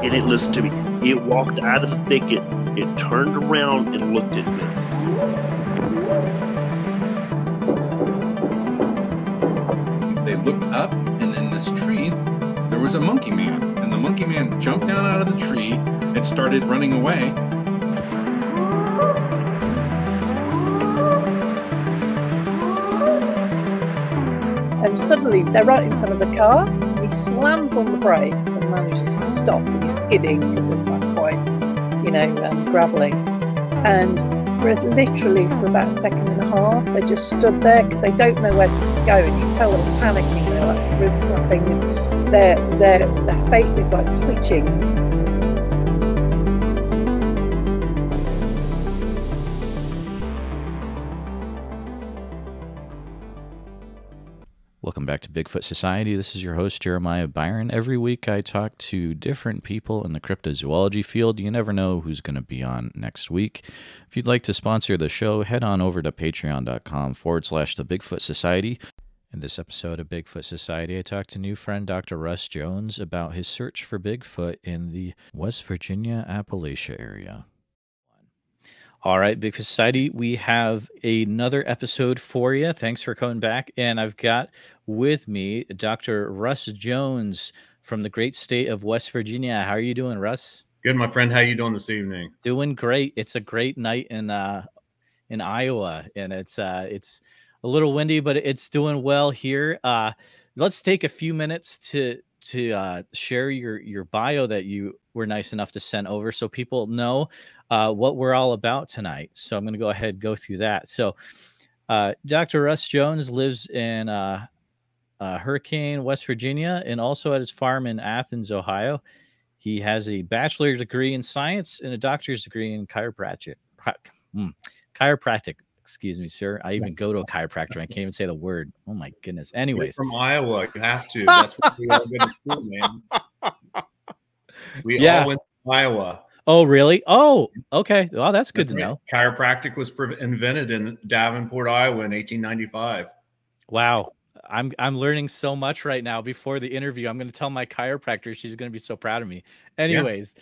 It didn't listen to me. It walked out of the thicket. It turned around and looked at me. They looked up, and in this tree, there was a monkey man. And the monkey man jumped down out of the tree and started running away. And suddenly they're right in front of the car. He slams on the brakes and manages to stop, and he's skidding because it's like quite, gravelly. And literally for about a second and a half, they just stood there because they don't know where to go, and you tell them panicking. They're like rip-flapping, and their face is like twitching. Welcome back to Bigfoot Society. This is your host, Jeremiah Byron. Every week I talk to different people in the cryptozoology field. You never know who's going to be on next week. If you'd like to sponsor the show, head on over to patreon.com/The Bigfoot Society. In this episode of Bigfoot Society, I talked to new friend Dr. Russ Jones about his search for Bigfoot in the West Virginia, Appalachia area. All right, Bigfoot Society, we have another episode for you. Thanks for coming back. And I've got with me Dr. Russ Jones from the great state of West Virginia. How are you doing, Russ? Good, my friend. How you doing this evening? Doing great. It's a great night in Iowa, and it's a little windy, but it's doing well here. Let's take a few minutes to share your bio that you were nice enough to send over so people know what we're all about tonight. So I'm going to go ahead and go through that. So Dr. Russ Jones lives in Hurricane, West Virginia, and also at his farm in Athens, Ohio. He has a bachelor's degree in science and a doctor's degree in chiropractic. Excuse me, sir. I even go to a chiropractor. I can't even say the word. Oh, my goodness. Anyways. You're from Iowa. You have to. That's what we all go to school, man. We all went to Iowa. Oh, really? Oh, okay. Well, that's good to know. Chiropractic was invented in Davenport, Iowa in 1895. Wow. I'm learning so much right now. Before the interview, I'm going to tell my chiropractor. She's going to be so proud of me. Anyways,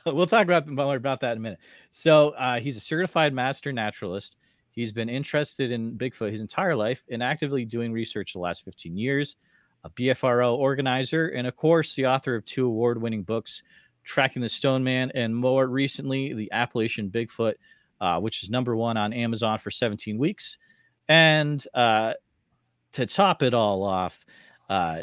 we'll talk more about that in a minute. So he's a certified master naturalist. He's been interested in Bigfoot his entire life and actively doing research the last 15 years, a BFRO organizer, and of course, the author of 2 award-winning books, Tracking the Stone Man, and more recently, The Appalachian Bigfoot, which is #1 on Amazon for 17 weeks. And to top it all off,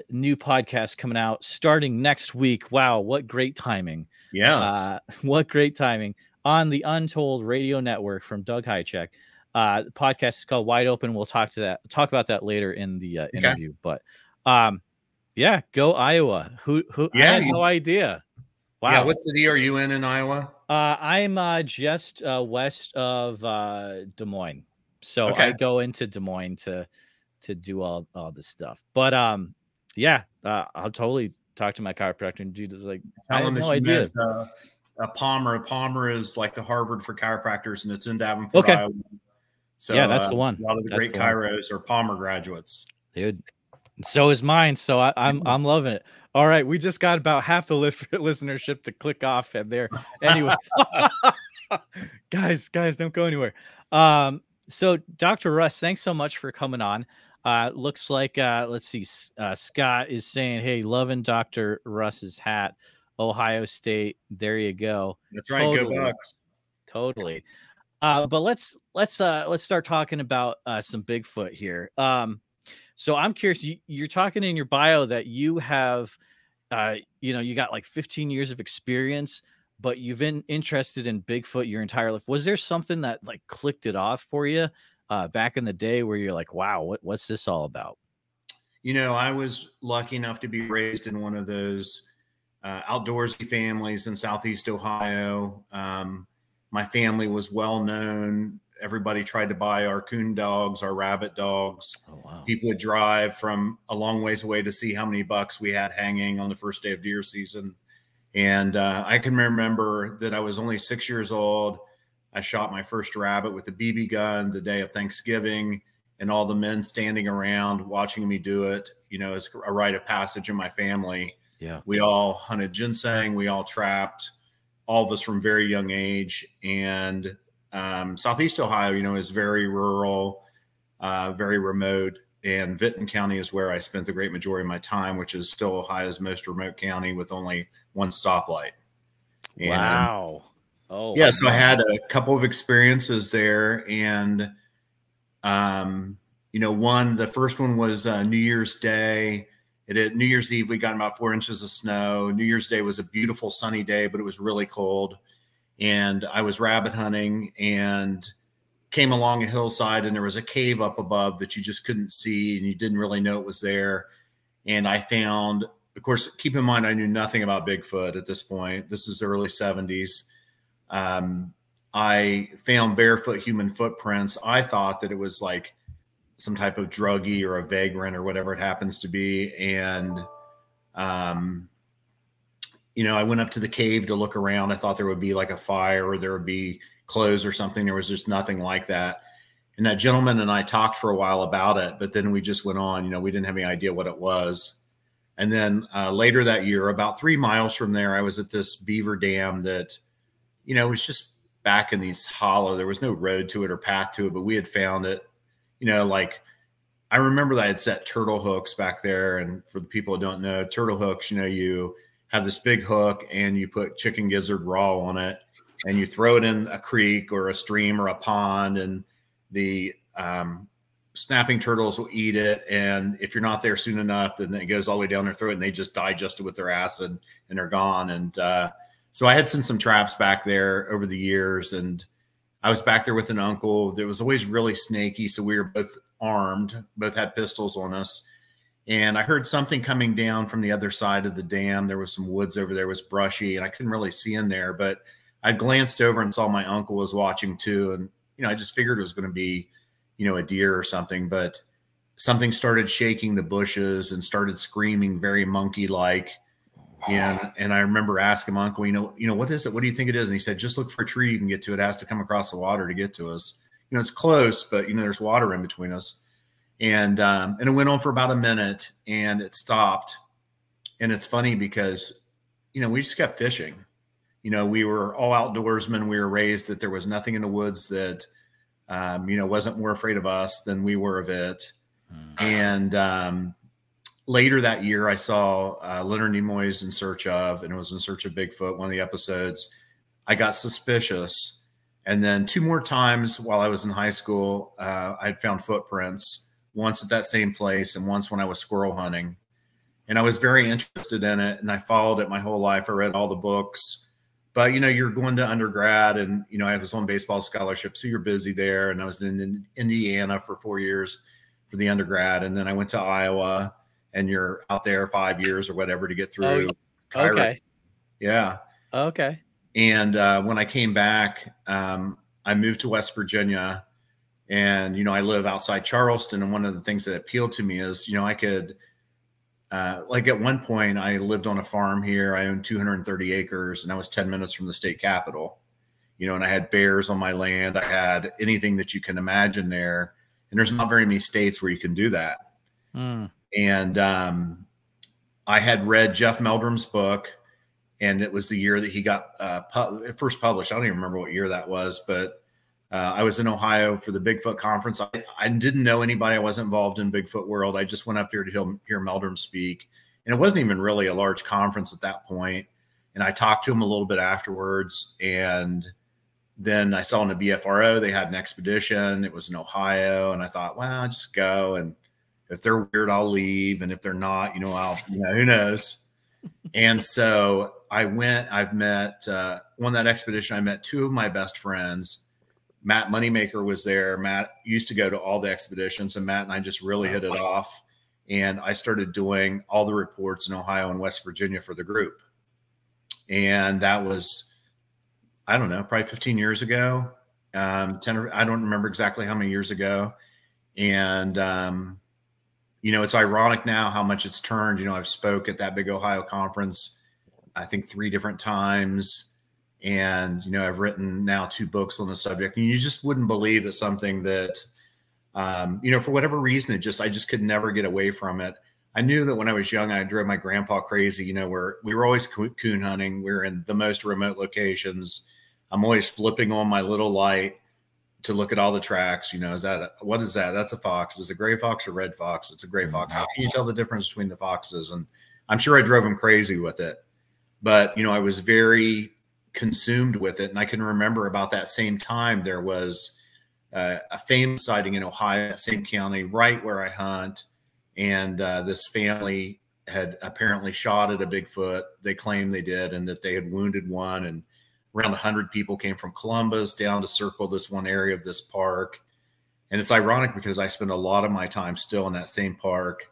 new podcast coming out starting next week. Wow, what great timing. Yes. What great timing. On the Untold Radio Network from Doug Hychek. The podcast is called Wide Open. We'll talk about that later in the interview. But go Iowa. Who I had no idea. Wow. Yeah, what city are you in Iowa? I'm just west of Des Moines. So I go into Des Moines to do all this stuff. But I'll totally talk to my chiropractor and do like I have no idea. Palmer. Palmer is like the Harvard for chiropractors, and it's in Davenport, Iowa. So that's the one. A lot of the great chiros are Palmer graduates. Dude. So is mine. So I'm loving it. All right. We just got about half the listenership to click off and there. Anyway, guys, don't go anywhere. So Dr. Russ, thanks so much for coming on. Looks like, let's see. Scott is saying, hey, loving Dr. Russ's hat, Ohio State. There you go. That's right. Totally. Go Bucks. Totally. But let's start talking about some Bigfoot here. So I'm curious. You're talking in your bio that you have, you got like 15 years of experience, but you've been interested in Bigfoot your entire life. Was there something that like clicked it off for you back in the day where you're like, wow, what's this all about? I was lucky enough to be raised in one of those outdoorsy families in Southeast Ohio. My family was well known. Everybody tried to buy our coon dogs, our rabbit dogs. Oh, wow. People would drive from a long ways away to see how many bucks we had hanging on the first day of deer season. And I can remember that I was only 6 years old. I shot my first rabbit with a BB gun the day of Thanksgiving, and all the men standing around watching me do it, as a rite of passage in my family. Yeah. We all hunted ginseng. We all trapped, all of us from very young age. And Southeast Ohio, you know, is very rural, very remote. And Vinton County is where I spent the great majority of my time, which is still Ohio's most remote county with only one stoplight. Wow. Oh, yeah. So I had a couple of experiences there. And, you know, the first one was New Year's Day. New Year's Eve, we got about 4 inches of snow. New Year's Day was a beautiful sunny day, but it was really cold. And I was rabbit hunting and came along a hillside, and there was a cave up above that you just couldn't see, and you didn't really know it was there. And I found, of course, keep in mind, I knew nothing about Bigfoot at this point. This is the early 70s. I found barefoot human footprints. I thought that it was like some type of druggie or a vagrant or whatever it happens to be. And, you know, I went up to the cave to look around. I thought there would be like a fire or there would be clothes or something. There was just nothing like that. And that gentleman and I talked for a while about it, but then we just went on. You know, we didn't have any idea what it was. And then later that year, about 3 miles from there, I was at this beaver dam that, you know, was just back in these hollow. There was no road to it or path to it, but we had found it. You know, like I remember that I had set turtle hooks back there. And for the people who don't know, turtle hooks, you know, you have this big hook and you put chicken gizzard raw on it and you throw it in a creek or a stream or a pond, and the snapping turtles will eat it. And if you're not there soon enough, then it goes all the way down their throat and they just digest it with their acid and they're gone. And so I had seen some traps back there over the years, and I was back there with an uncle that was always really snaky. So we were both armed, both had pistols on us. And I heard something coming down from the other side of the dam. There was some woods over there, it was brushy, and I couldn't really see in there, but I glanced over and saw my uncle was watching too. And, you know, I just figured it was going to be, you know, a deer or something, but something started shaking the bushes and started screaming very monkey-like. And I remember asking my uncle, you know, what is it? What do you think it is? And he said, just look for a tree you can get to. It has to come across the water to get to us. You know, it's close, but you know, there's water in between us. And it went on for about a minute and it stopped. And it's funny because, you know, we just kept fishing. You know, we were all outdoorsmen. We were raised that there was nothing in the woods that, you know, wasn't more afraid of us than we were of it. And later that year, I saw Leonard Nimoy's In Search Of, and it was In Search of Bigfoot, one of the episodes. I got suspicious. And then 2 more times while I was in high school, I'd found footprints, once at that same place and once when I was squirrel hunting. And I was very interested in it, and I followed it my whole life. I read all the books. But, you know, you're going to undergrad, and, you know, I was on baseball scholarship, so you're busy there. And I was in Indiana for 4 years for the undergrad. And then I went to Iowa, and you're out there 5 years or whatever to get through. Oh, okay. Yeah. Okay. And when I came back, I moved to West Virginia, and, you know, I live outside Charleston. And one of the things that appealed to me is, you know, I could, like at one point I lived on a farm here. I owned 230 acres and I was 10 minutes from the state capitol, you know, and I had bears on my land. I had anything that you can imagine there. And there's not very many states where you can do that. And I had read Jeff Meldrum's book, and it was the year that he got first published. I don't even remember what year that was, but I was in Ohio for the Bigfoot conference. I didn't know anybody. I wasn't involved in Bigfoot world. I just went up there to hear Meldrum speak. And it wasn't even really a large conference at that point. And I talked to him a little bit afterwards. And then I saw in the BFRO, they had an expedition. It was in Ohio. And I thought, well, I'll just go. And if they're weird, I'll leave. And if they're not, you know, who knows? And so I went. I've met, on that expedition, I met 2 of my best friends. Matt Moneymaker was there. Matt used to go to all the expeditions, and Matt and I just really hit it off. And I started doing all the reports in Ohio and West Virginia for the group. And that was, I don't know, probably 15 years ago. 10 or, I don't remember exactly how many years ago. And, you know, it's ironic now how much it's turned. You know, I've spoke at that big Ohio conference, I think 3 different times. And, you know, I've written now 2 books on the subject, and you just wouldn't believe that something that, you know, for whatever reason, I just could never get away from it. I knew that when I was young, I drove my grandpa crazy, you know, where we were always coon hunting. We were in the most remote locations. I'm always flipping on my little light to look at all the tracks. You know, what is that? That's a fox. Is it a gray fox or red fox? It's a gray fox. How can you tell the difference between the foxes? And I'm sure I drove him crazy with it, but you know, I was very consumed with it. And I can remember about that same time, there was a famous sighting in Ohio, same county, right where I hunt. And this family had apparently shot at a Bigfoot. They claimed they did, and that they had wounded one. And around 100 people came from Columbus down to circle this one area of this park. And it's ironic because I spend a lot of my time still in that same park.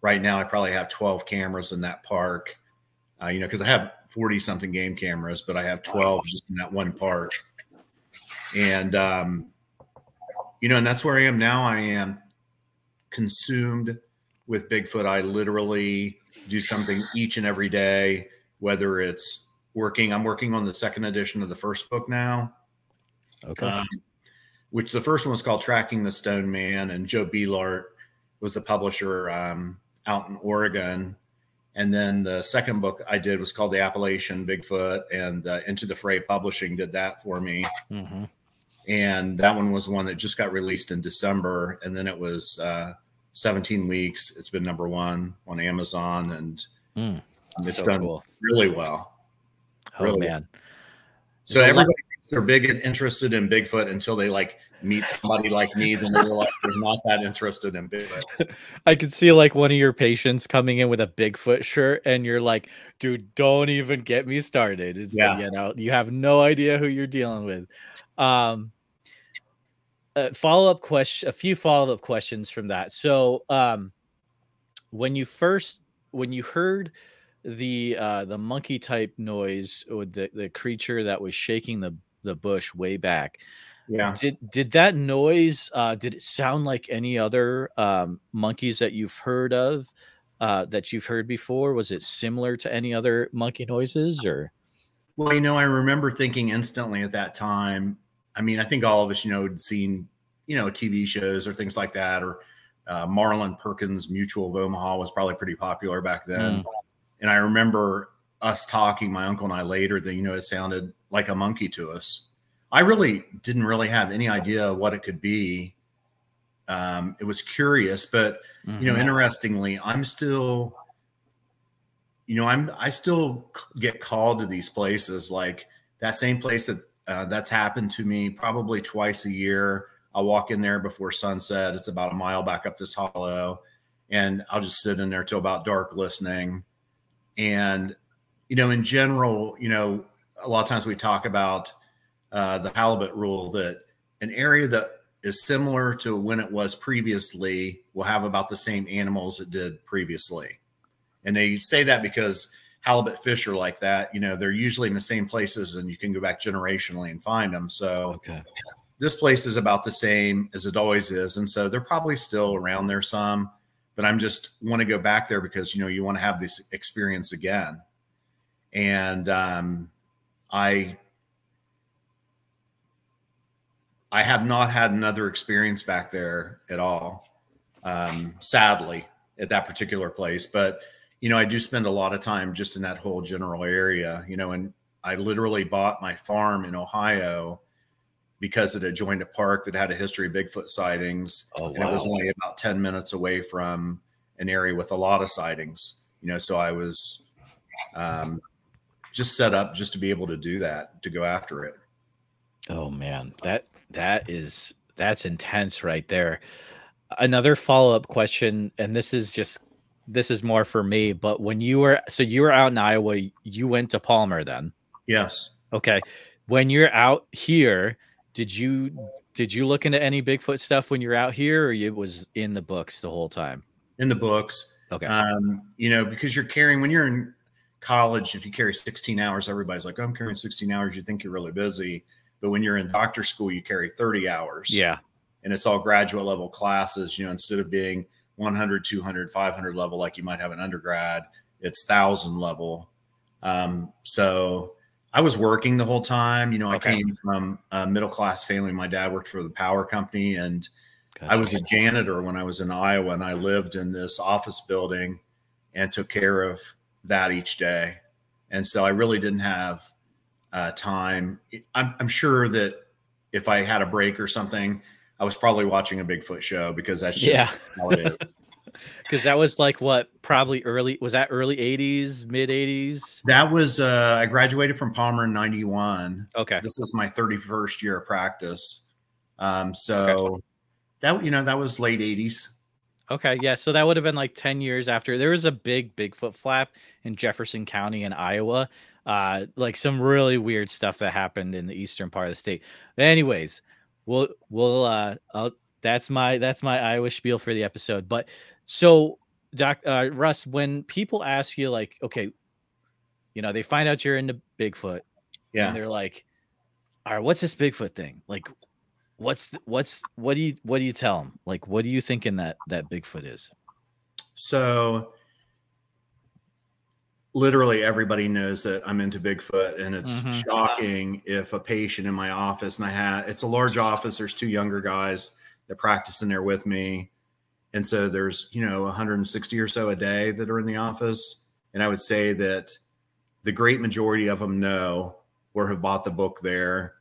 Right now, I probably have 12 cameras in that park, you know, because I have 40 something game cameras, but I have 12 just in that one park. And, you know, and that's where I am now. I am consumed with Bigfoot. I literally do something each and every day, whether it's working. I'm working on the second edition of the first book now. Okay. Which the first one was called Tracking the Stone Man, and Joe Beelart was the publisher out in Oregon. And then the second book I did was called The Appalachian Bigfoot, and Into the Fray Publishing did that for me. Mm-hmm. And that one was one that just got released in December. And then it was 17 weeks. It's been #1 on Amazon, and it's so done really well. Oh, really man. Well. So everybody thinks they're big and interested in Bigfoot until they like meet somebody like me, then they're like, they're not that interested in Bigfoot. I could see like one of your patients coming in with a Bigfoot shirt, and you're like, dude, don't even get me started. It's you know, you have no idea who you're dealing with. A few follow-up questions from that. So when you heard the monkey type noise, or the creature that was shaking the bush way back, did that noise did it sound like any other monkeys that you've heard of, that you've heard before? Was it similar to any other monkey noises? Or well, you know, I remember thinking instantly at that time, I mean, I think all of us, you know, had seen, you know, TV shows or things like that, or Marlon Perkins' Mutual of Omaha was probably pretty popular back then. And I remember us talking, my uncle and I, later, that, you know, it sounded like a monkey to us. I really didn't have any idea what it could be. It was curious, but, you know, interestingly, I'm still, you know, I still get called to these places, like that same place that that's happened to me probably twice a year. I'll walk in there before sunset. It's about a mile back up this hollow, and I'll just sit in there till about dark listening. And, you know, in general, you know, a lot of times we talk about the halibut rule, that an area that is similar to when it was previously will have about the same animals it did previously. And they say that because halibut fish are like that. You know, they're usually in the same places, and you can go back generationally and find them. So this place is about the same as it always is. And so they're probably still around there some, but I'm just want to go back there because, you know, you want to have this experience again. And I have not had another experience back there at all, sadly, at that particular place. But, you know, I do spend a lot of time just in that whole general area, you know, and I literally bought my farm in Ohio because it had joined a park that had a history of Bigfoot sightings. Oh, wow. And it was only about 10 minutes away from an area with a lot of sightings, you know, so I was just set up just to be able to do that, to go after it. Oh man, that's intense right there. Another follow-up question, and this is more for me, but when you were out in Iowa, you went to Palmer then? Yes. Okay. When you're out here, did you look into any Bigfoot stuff when you're out here, or it was in the books the whole time? In the books. Okay. You know, because when you're in college, if you carry 16 hours, everybody's like, oh, I'm carrying 16 hours. You think you're really busy. But when you're in doctor school, you carry 30 hours. Yeah. And it's all graduate level classes, you know, instead of being 100, 200, 500 level, like you might have an undergrad, it's 1,000 level. So I was working the whole time. You know, I came from a middle-class family. My dad worked for the power company, and I was a janitor when I was in Iowa, and I lived in this office building and took care of that each day. And so I really didn't have time. I'm sure that if I had a break or something, I was probably watching a Bigfoot show, because that's just how it is. Because that was like what, probably was that early 80s, mid 80s? That was, I graduated from Palmer in 91. Okay. This is my 31st year of practice. So that, that was late 80s. Okay. Yeah. So that would have been like 10 years after. There was a big Bigfoot flap in Jefferson County in Iowa. Like some really weird stuff that happened in the eastern part of the state. But anyways, that's my Iowa spiel for the episode. But so Russ, when people ask you like, okay, they find out you're into Bigfoot, and they're like, all right, what's this Bigfoot thing? Like, what do you tell them? Like, what do you thinking that Bigfoot is? So literally everybody knows that I'm into Bigfoot, and it's shocking if a patient in my office, and it's a large office, there's two younger guys that practice in there with me. And so there's, 160 or so a day that are in the office. And I would say that the great majority of them know or have bought the book there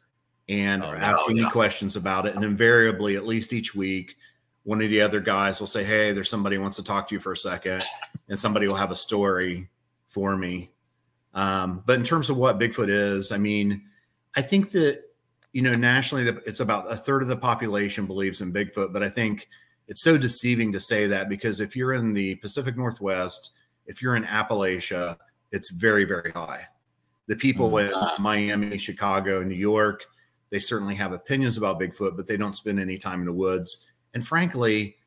and are asking me questions about it. And invariably, at least each week, one of the other guys will say, hey, there's somebody who wants to talk to you for a second, and somebody will have a story for me. But in terms of what Bigfoot is, I mean, I think that, nationally, it's about a third of the population believes in Bigfoot, but I think it's so deceiving to say that, because if you're in the Pacific Northwest, if you're in Appalachia, it's very, very high. The people in Miami, Chicago, New York, they certainly have opinions about Bigfoot, but they don't spend any time in the woods. And frankly,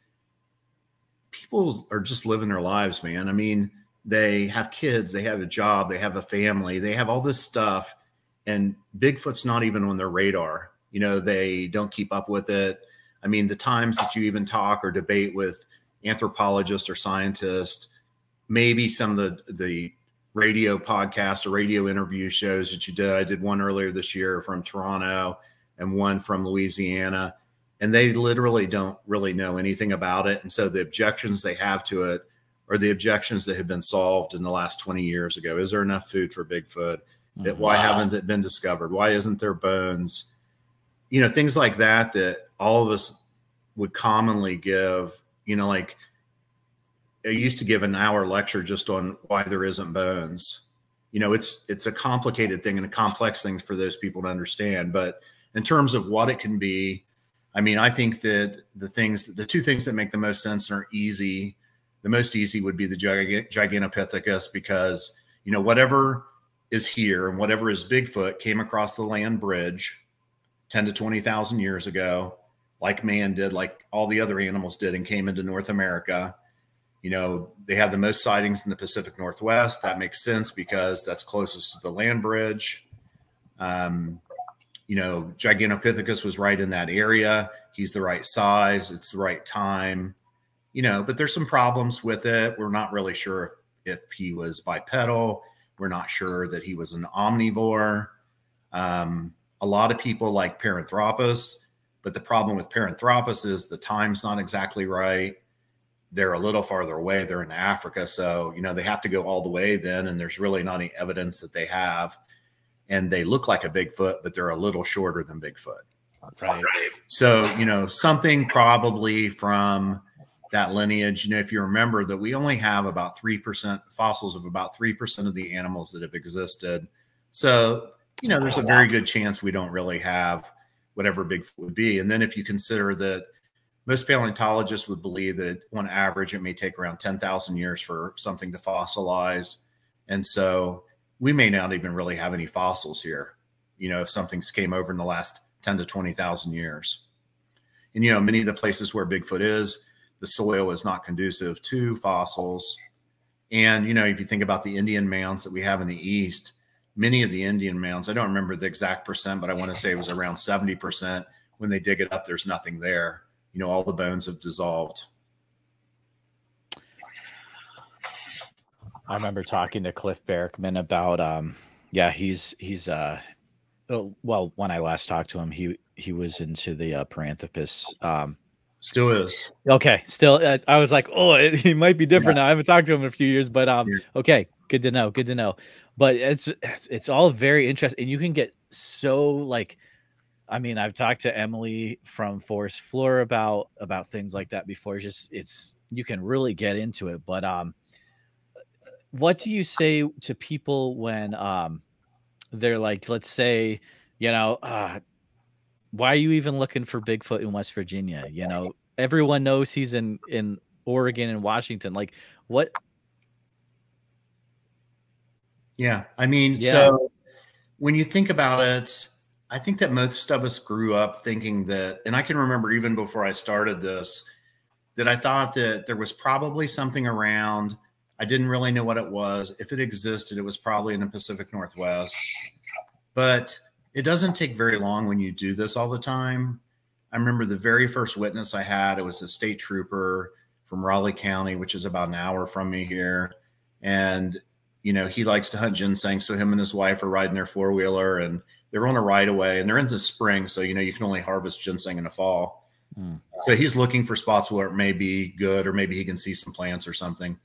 people are just living their lives, man. I mean, they have kids, they have a job, they have a family, they have all this stuff, and Bigfoot's not even on their radar. They don't keep up with it. I mean, the times that you even talk or debate with anthropologists or scientists, maybe some of the radio podcasts or radio interview shows that you did. I did one earlier this year from Toronto and one from Louisiana, and they literally don't really know anything about it. And so the objections they have to it are the objections that have been solved in the last 20 years ago. Is there enough food for Bigfoot? Why haven't it been discovered? Why isn't there bones? Things like that all of us would commonly give, like I used to give an hour lecture just on why there isn't bones. It's a complicated thing and a complex thing for those people to understand. But in terms of what it can be, I mean, I think that the two things that make the most sense and are easy, the most easy would be the Gigantopithecus, because, whatever is here and whatever is Bigfoot came across the land bridge 10 to 20,000 years ago, like man did, like all the other animals did, and came into North America. They have the most sightings in the Pacific Northwest. That makes sense because that's closest to the land bridge. Gigantopithecus was right in that area. He's the right size. It's the right time, but there's some problems with it. We're not really sure if he was bipedal. We're not sure that he was an omnivore. A lot of people like Paranthropus, but the problem with Paranthropus is the time's not exactly right. They're a little farther away. They're in Africa. So, they have to go all the way then, and there's really not any evidence that they have. And they look like a Bigfoot, but they're a little shorter than Bigfoot. Right. So, something probably from that lineage, if you remember that we only have about 3% fossils of about 3% of the animals that have existed. So, there's a very good chance we don't really have whatever Bigfoot would be. And then if you consider that most paleontologists would believe that on average, it may take around 10,000 years for something to fossilize. And so we may not even really have any fossils here, if something's came over in the last 10 to 20,000 years. And, many of the places where Bigfoot is, the soil is not conducive to fossils. And, if you think about the Indian mounds that we have in the East, many of the Indian mounds, I don't remember the exact percent, but I want to say it was around 70%. When they dig it up, there's nothing there. All the bones have dissolved. I remember talking to Cliff Barackman about, well, when I last talked to him, he was into the Paranthropus Still is. Okay, still, I was like, oh, he might be different now. I haven't talked to him in a few years, but okay, good to know, good to know. But it's all very interesting, and you can get so like, I mean, I've talked to Emily from Forest Floor about things like that before. It's you can really get into it. But what do you say to people when they're like, let's say, you know, why are you even looking for Bigfoot in West Virginia? You know, everyone knows he's in Oregon and Washington. Like, what? Yeah, I mean, so when you think about it, I think that most of us grew up thinking that, and I can remember even before I started this, that I thought that there was probably something around. I didn't really know what it was. If it existed, it was probably in the Pacific Northwest. But it doesn't take very long when you do this all the time. I remember the very first witness I had, it was a state trooper from Raleigh County, which is about an hour from me here. And, you know, he likes to hunt ginseng. So him and his wife are riding their four-wheeler, and they're on a right of way, and they're into spring. So, you know, you can only harvest ginseng in the fall. So he's looking for spots where it may be good, or maybe he can see some plants or something.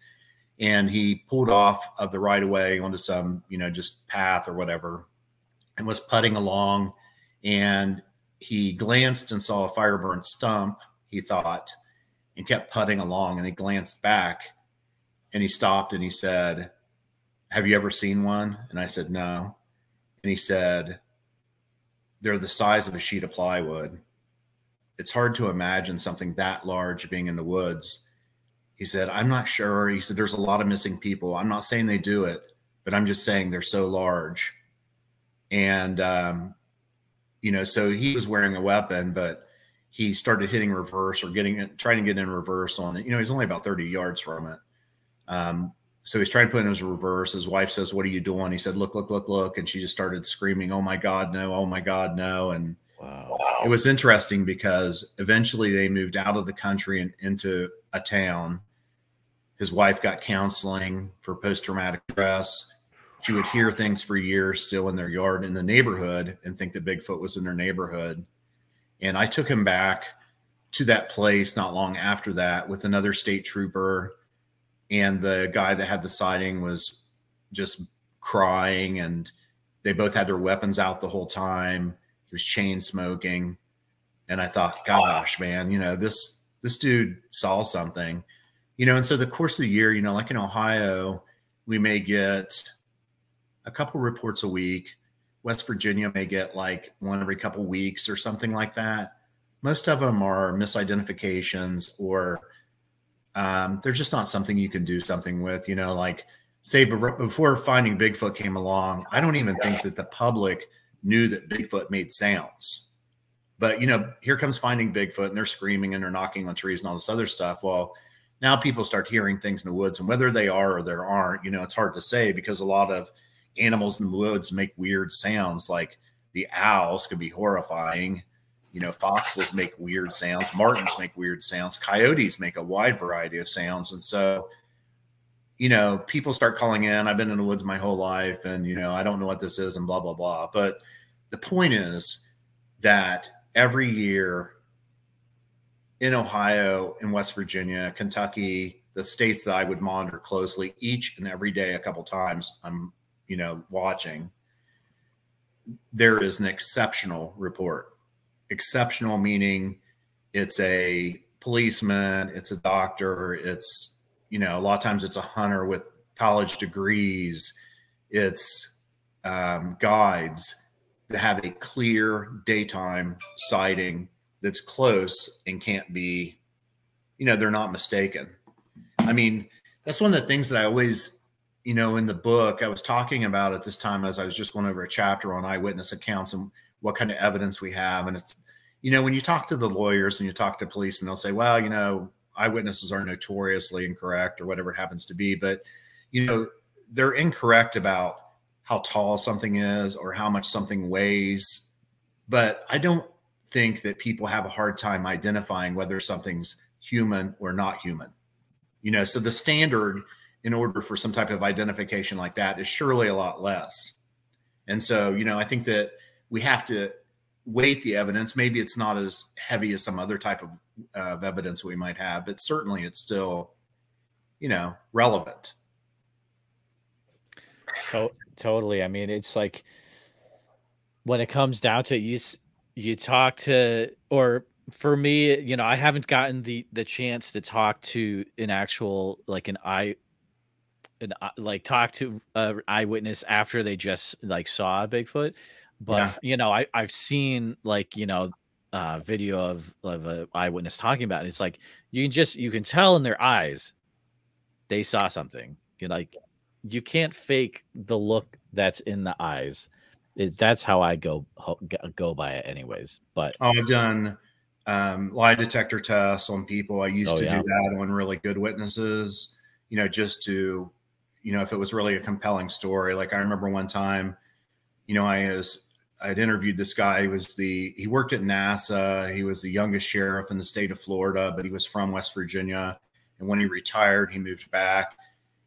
And he pulled off of the right of way onto some, you know, just path or whatever, and was putting along. And he glanced and saw a fire burnt stump, he thought, and kept putting along. And he glanced back, and he stopped, and he said, "Have you ever seen one?" And I said, "No." And he said, "They're the size of a sheet of plywood. It's hard to imagine something that large being in the woods." He said, "I'm not sure." He said, "There's a lot of missing people. I'm not saying they do it, but I'm just saying they're so large." And, you know, so he was wearing a weapon, but he started hitting reverse, or trying to get in reverse on it. You know, he's only about 30 yards from it. So he's trying to put in his reverse. His wife says, "What are you doing?" He said, "Look, look, look, look." And she just started screaming, "Oh my God, no. Oh my God, no." And Wow. It was interesting because eventually they moved out of the country and into a town. His wife got counseling for post-traumatic stress. She would hear things for years still in their yard in the neighborhood and think that Bigfoot was in their neighborhood. And I took him back to that place not long after that with another state trooper. And the guy that had the sighting was just crying, and they both had their weapons out the whole time. He was chain smoking. And I thought, gosh, man, you know, this dude saw something, you know. And so the course of the year, you know, like in Ohio, we may get a couple reports a week. West Virginia may get like one every couple weeks or something like that. Most of them are misidentifications, or they're just not something you can do something with, you know. Like, say before Finding Bigfoot came along, I don't even think that the public knew that Bigfoot made sounds. But, you know, here comes Finding Bigfoot, and they're screaming and they're knocking on trees and all this other stuff. Well, now people start hearing things in the woods, and whether they are or there aren't, you know, it's hard to say, because a lot of animals in the woods make weird sounds. Like the owls could be horrifying. You know, foxes make weird sounds. Martins make weird sounds. Coyotes make a wide variety of sounds. And so, you know, people start calling in. I've been in the woods my whole life, and, you know, I don't know what this is, and blah, blah, blah. But the point is that every year in Ohio, in West Virginia, Kentucky, the states that I would monitor closely, each and every day, a couple times, I'm, you know, watching, there is an exceptional report. Exceptional meaning it's a policeman, it's a doctor, it's, you know, a lot of times it's a hunter with college degrees, it's guides that have a clear daytime sighting that's close and can't be, you know, they're not mistaken. I mean, that's one of the things that I always, you know, in the book I was talking about at this time, as I was just going over a chapter on eyewitness accounts and what kind of evidence we have. And it's, you know, when you talk to the lawyers and you talk to policemen, they'll say, well, you know, eyewitnesses are notoriously incorrect, or whatever it happens to be. But, you know, they're incorrect about how tall something is or how much something weighs. But I don't think that people have a hard time identifying whether something's human or not human. You know, so the standard in order for some type of identification like that is surely a lot less. And so, you know, I think that we have to weight the evidence. Maybe it's not as heavy as some other type of evidence we might have, but certainly it's still, you know, relevant. So totally. I mean, it's like when it comes down to it, you talk to, or for me, you know, I haven't gotten the chance to talk to an actual like like talk to a eyewitness after they just like saw a Bigfoot. But you know, I've seen like, you know, video of a eyewitness talking about it. It's like you can tell in their eyes they saw something. You know, like you can't fake the look that's in the eyes. That's how I go by it anyways. But I've done lie detector tests on people. I used to do that on really good witnesses, you know, just to, you know, if it was really a compelling story. Like I remember one time, you know, I'd interviewed this guy. He worked at NASA. He was the youngest sheriff in the state of Florida, but he was from West Virginia. And when he retired, he moved back.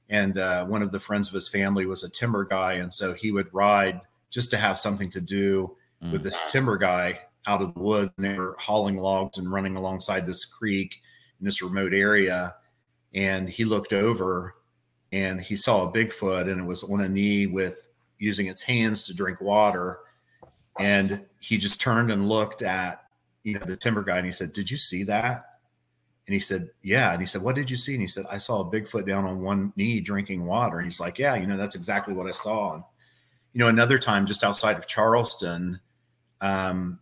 And one of the friends of his family was a timber guy. And so he would ride just to have something to do with this timber guy out of the woods. And they were hauling logs and running alongside this creek in this remote area. And he looked over and he saw a Bigfoot, and it was on a knee using its hands to drink water. And he just turned and looked at, you know, the timber guy, and he said, "Did you see that?" And he said, "Yeah." And he said, "What did you see?" And he said, "I saw a Bigfoot down on one knee drinking water." And he's like, "Yeah, you know, that's exactly what I saw." And, you know, another time just outside of Charleston, of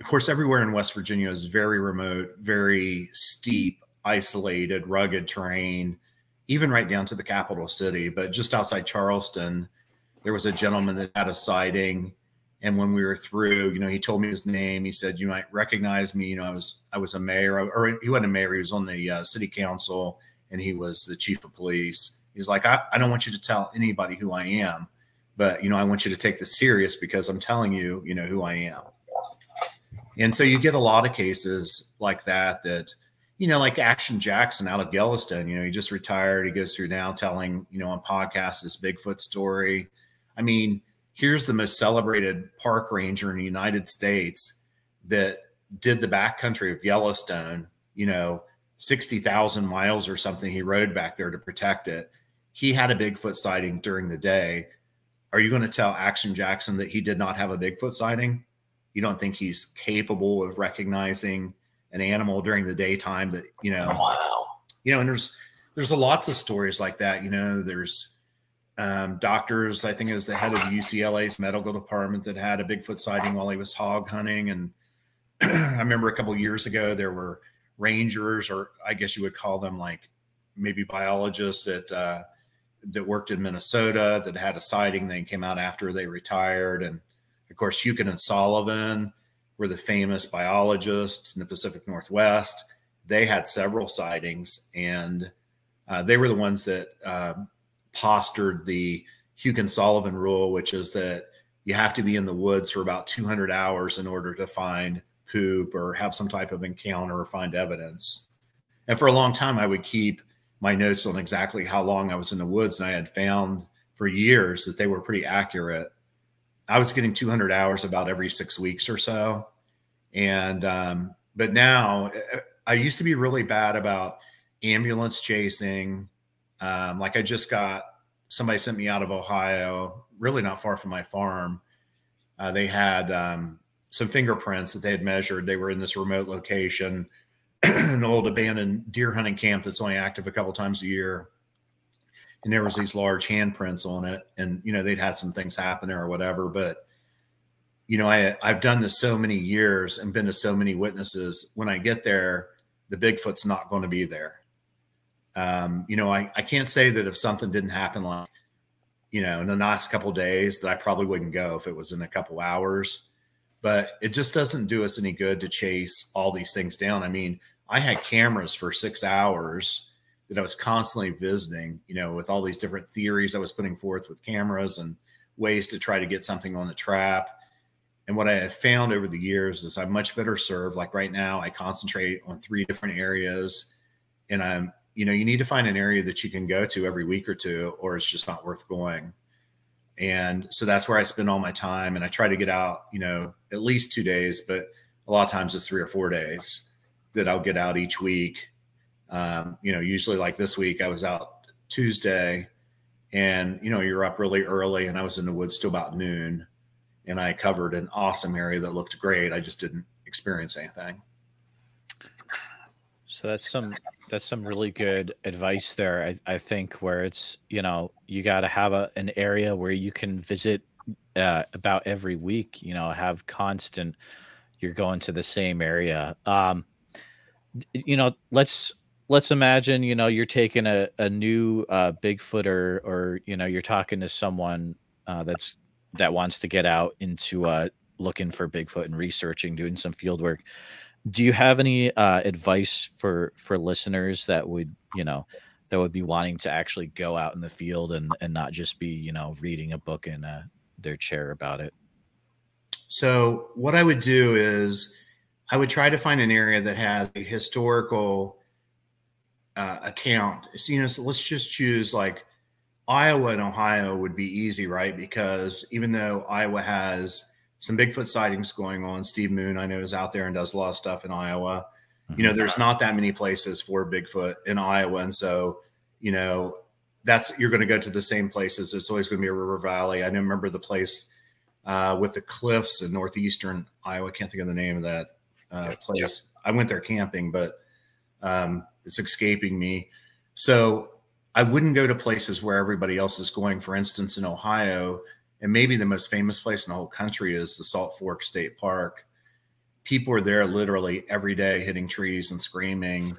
course, everywhere in West Virginia is very remote, very steep, isolated, rugged terrain, even right down to the capital city. But just outside Charleston, there was a gentleman that had a sighting. And when we were through, you know, he told me his name. He said, "You might recognize me. You know, I was a mayor," or he wasn't a mayor. He was on the city council, and he was the chief of police. He's like, I don't want you to tell anybody who I am, but, you know, I want you to take this serious because I'm telling you, you know, who I am. And so you get a lot of cases like that, you know, like Action Jackson out of Yellowstone, you know, he just retired. He goes through now telling, you know, on podcasts, this Bigfoot story. I mean, here's the most celebrated park ranger in the United States that did the backcountry of Yellowstone, you know, 60,000 miles or something. He rode back there to protect it. He had a Bigfoot sighting during the day. Are you going to tell Action Jackson that he did not have a Bigfoot sighting? You don't think he's capable of recognizing an animal during the daytime that, you know, you know, and there's lots of stories like that. You know, there's doctors, I think it was the head of UCLA's medical department that had a Bigfoot sighting while he was hog hunting. And I remember a couple of years ago, there were rangers, or I guess you would call them like maybe biologists that worked in Minnesota that had a sighting. They came out after they retired. And of course, Hukin and Sullivan were the famous biologists in the Pacific Northwest. They had several sightings, and they were the ones that postured the Hukin-Sullivan rule, which is that you have to be in the woods for about 200 hours in order to find poop or have some type of encounter or find evidence. And for a long time, I would keep my notes on exactly how long I was in the woods, and I had found for years that they were pretty accurate. I was getting 200 hours about every 6 weeks or so. And, but now I used to be really bad about ambulance chasing. Like I just got, somebody sent me out of Ohio, really not far from my farm. They had some fingerprints that they had measured. They were in this remote location, an old abandoned deer hunting camp that's only active a couple times a year. And there was these large handprints on it. And, you know, they'd had some things happen there or whatever. But, you know, I've done this so many years and been to so many witnesses. When I get there, the Bigfoot's not going to be there. You know, I can't say that if something didn't happen, like, you know, in the last couple of days, that I probably wouldn't go if it was in a couple hours. But it just doesn't do us any good to chase all these things down. I mean, I had cameras for 6 hours that I was constantly visiting, you know, with all these different theories I was putting forth with cameras and ways to try to get something on the trap. And what I have found over the years is I'm much better served. Like right now, I concentrate on 3 different areas, and you know, you need to find an area that you can go to every week or two, or it's just not worth going. And so that's where I spend all my time. And I try to get out, you know, at least 2 days, but a lot of times it's 3 or 4 days that I'll get out each week. You know, usually like this week I was out Tuesday, and, you know, you're up really early, and I was in the woods till about noon, and I covered an awesome area that looked great. I just didn't experience anything. So that's some really good advice there. I think, where it's, you know, you got to have an area where you can visit about every week, you know, have constant, you're going to the same area. You know, let's imagine, you know, you're taking a new Bigfoot, or, you know, you're talking to someone that wants to get out into looking for Bigfoot and researching, doing some field work. Do you have any advice for listeners that would, you know, that would be wanting to actually go out in the field and not just be, you know, reading a book in their chair about it? So what I would do is I would try to find an area that has a historical account. So, you know, so let's just choose like Iowa and Ohio would be easy, right? Because even though Iowa has some Bigfoot sightings going on, Steve Moon, I know, is out there and does a lot of stuff in Iowa. You know, there's not that many places for Bigfoot in Iowa. And so, you know, you're going to go to the same places. It's always going to be a river valley. I remember the place with the cliffs in northeastern Iowa. I can't think of the name of that place. I went there camping, but it's escaping me. So I wouldn't go to places where everybody else is going. For instance, in Ohio, and maybe the most famous place in the whole country is the Salt Fork State Park. People are there literally every day hitting trees and screaming.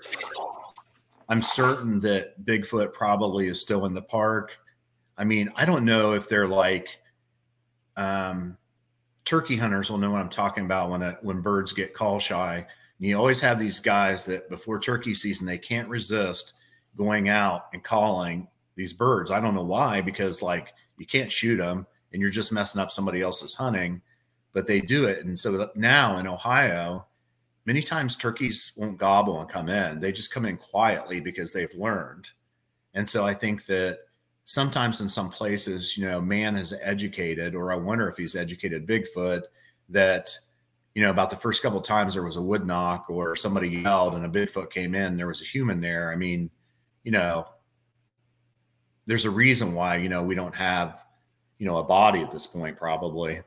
I'm certain that Bigfoot probably is still in the park. I mean, I don't know if they're like turkey hunters will know what I'm talking about when birds get call shy. And you always have these guys that before turkey season, they can't resist going out and calling these birds. I don't know why, because like you can't shoot them and you're just messing up somebody else's hunting, but they do it. And so now in Ohio, many times turkeys won't gobble and come in. They just come in quietly because they've learned. And so I think that sometimes in some places, you know, man has educated, or I wonder if he's educated Bigfoot, that, you know, about the first couple of times there was a wood knock or somebody yelled and a Bigfoot came in, there was a human there. I mean, you know, there's a reason why, you know, we don't have, you know, a body at this point, probably.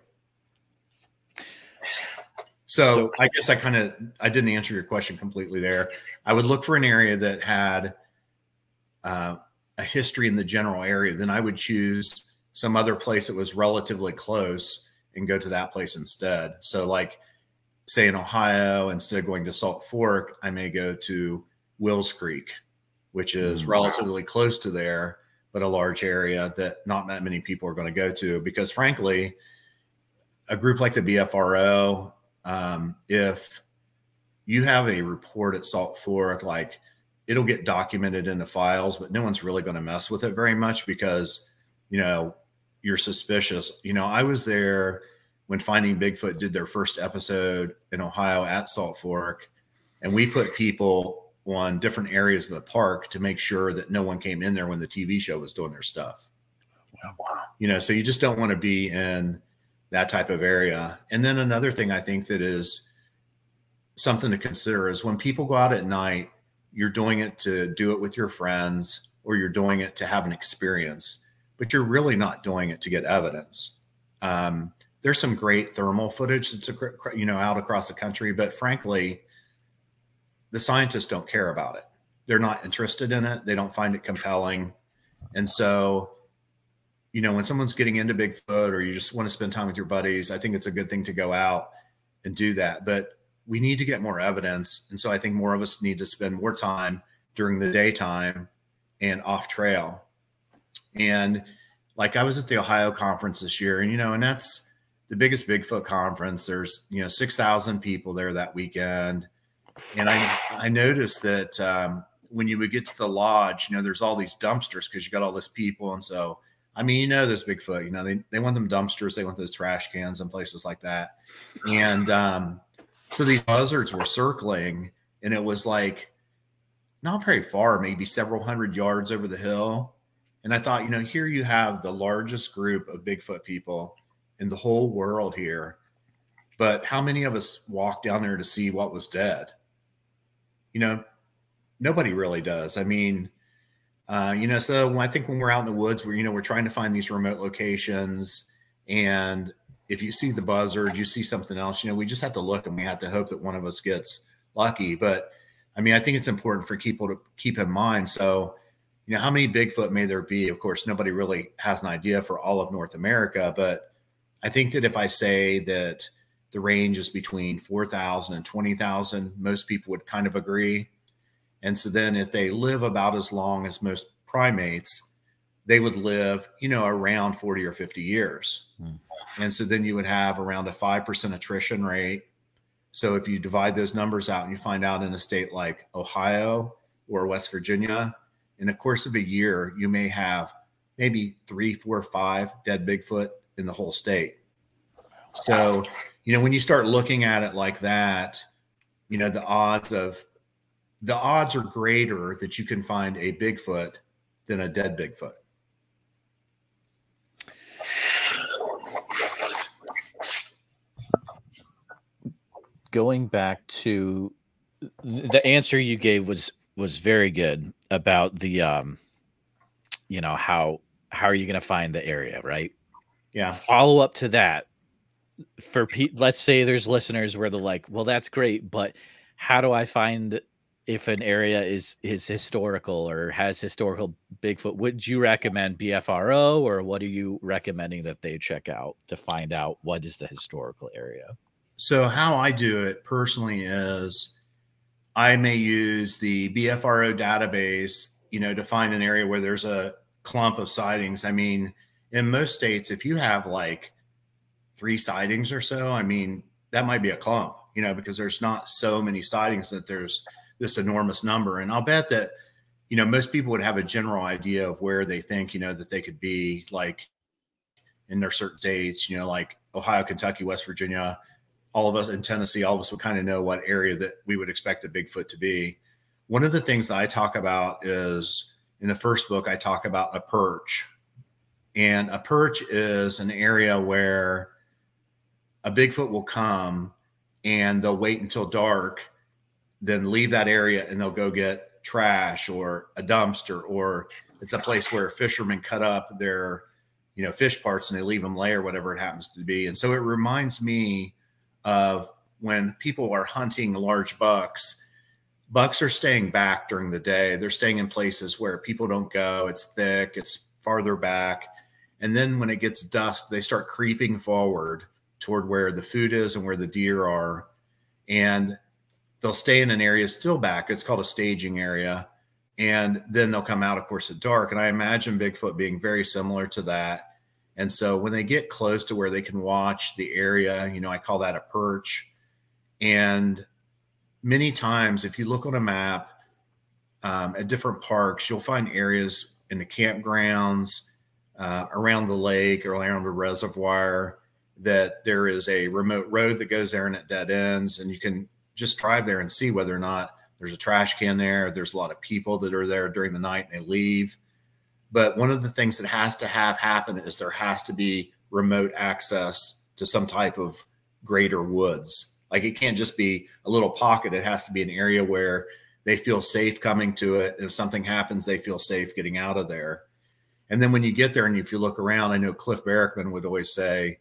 So I guess I didn't answer your question completely there. I would look for an area that had a history in the general area. Then I would choose some other place that was relatively close and go to that place instead. So like, say in Ohio, instead of going to Salt Fork, I may go to Wills Creek, which is relatively close to there, but a large area that not that many people are going to go to, because frankly, a group like the BFRO, if you have a report at Salt Fork, like it'll get documented in the files, but no one's really going to mess with it very much because, you know, you're suspicious. You know, I was there when Finding Bigfoot did their first episode in Ohio at Salt Fork, and we put people on different areas of the park to make sure that no one came in there when the TV show was doing their stuff. Wow. You know, so you just don't want to be in that type of area. And then another thing I think that is something to consider is when people go out at night, you're doing it to do it with your friends, or you're doing it to have an experience, but you're really not doing it to get evidence. There's some great thermal footage that's, you know, out across the country, but frankly, the scientists don't care about it. They're not interested in it. They don't find it compelling. And so, you know, when someone's getting into Bigfoot, or you just want to spend time with your buddies, I think it's a good thing to go out and do that. But we need to get more evidence. And so I think more of us need to spend more time during the daytime and off trail. And like I was at the Ohio conference this year, and, you know, and that's the biggest Bigfoot conference. There's, you know, 6,000 people there that weekend. And I noticed that when you would get to the lodge, you know, there's all these dumpsters because you got all this people. And so, I mean, you know, this Bigfoot, you know, they want them dumpsters. They want those trash cans and places like that. And so these buzzards were circling, and it was like not very far, maybe several hundred yards over the hill. And I thought, here you have the largest group of Bigfoot people in the whole world here. But how many of us walk down there to see what was dead? Nobody really does. I mean, so I think when we're out in the woods, we're trying to find these remote locations. And if you see the buzzard, you see something else, we just have to look and we have to hope that one of us gets lucky. But I mean, I think it's important for people to keep in mind. So, how many Bigfoot may there be? Of course, nobody really has an idea for all of North America, but I think that if I say that the range is between 4,000 and 20,000, most people would kind of agree. And so then if they live about as long as most primates, they would live, around 40 or 50 years. And so then you would have around a 5% attrition rate. So if you divide those numbers out and you find out in a state like Ohio or West Virginia, in the course of a year, you may have maybe 3, 4, 5 dead Bigfoot in the whole state. So, when you start looking at it like that, the odds are greater that you can find a Bigfoot than a dead Bigfoot. Going back to the answer you gave was very good about the how are you going to find the area, right? Yeah. Follow up to that, for let's say there's listeners where they're like, well, that's great, but how do I find if an area is historical or has historical Bigfoot? Would you recommend BFRO, or what are you recommending that they check out to find out what is the historical area? So how I do it personally is I may use the BFRO database, to find an area where there's a clump of sightings. I mean, in most states, if you have like 3 sightings or so, I mean, that might be a clump, because there's not so many sightings that there's this enormous number. And I'll bet that, most people would have a general idea of where they think, that they could be, like in their certain states, like Ohio, Kentucky, West Virginia. All of us in Tennessee, all of us would kind of know what area that we would expect a Bigfoot to be. One of the things that I talk about is, in the first book, I talk about a perch. And a perch is an area where a Bigfoot will come and they'll wait until dark, then leave that area and they'll go get trash or a dumpster, or it's a place where fishermen cut up their, fish parts and they leave them lay or whatever it happens to be. And so it reminds me of when people are hunting large bucks. Bucks are staying back during the day. They're staying in places where people don't go. It's thick, it's farther back. And then when it gets dusk, they start creeping forward toward where the food is and where the deer are. And they'll stay in an area still back. It's called a staging area. And then they'll come out, of course, at dark. And I imagine Bigfoot being very similar to that. And so when they get close to where they can watch the area, I call that a perch. And many times, if you look on a map at different parks, you'll find areas in the campgrounds, around the lake or around the reservoir, that there is a remote road that goes there and it dead ends. And you can just drive there and see whether or not there's a trash can there. There's a lot of people that are there during the night and they leave. But one of the things that has to have happen is there has to be remote access to some type of greater woods. Like, it can't just be a little pocket. It has to be an area where they feel safe coming to it. And if something happens, they feel safe getting out of there. And then when you get there and if you look around, I know Cliff Barrickman would always say,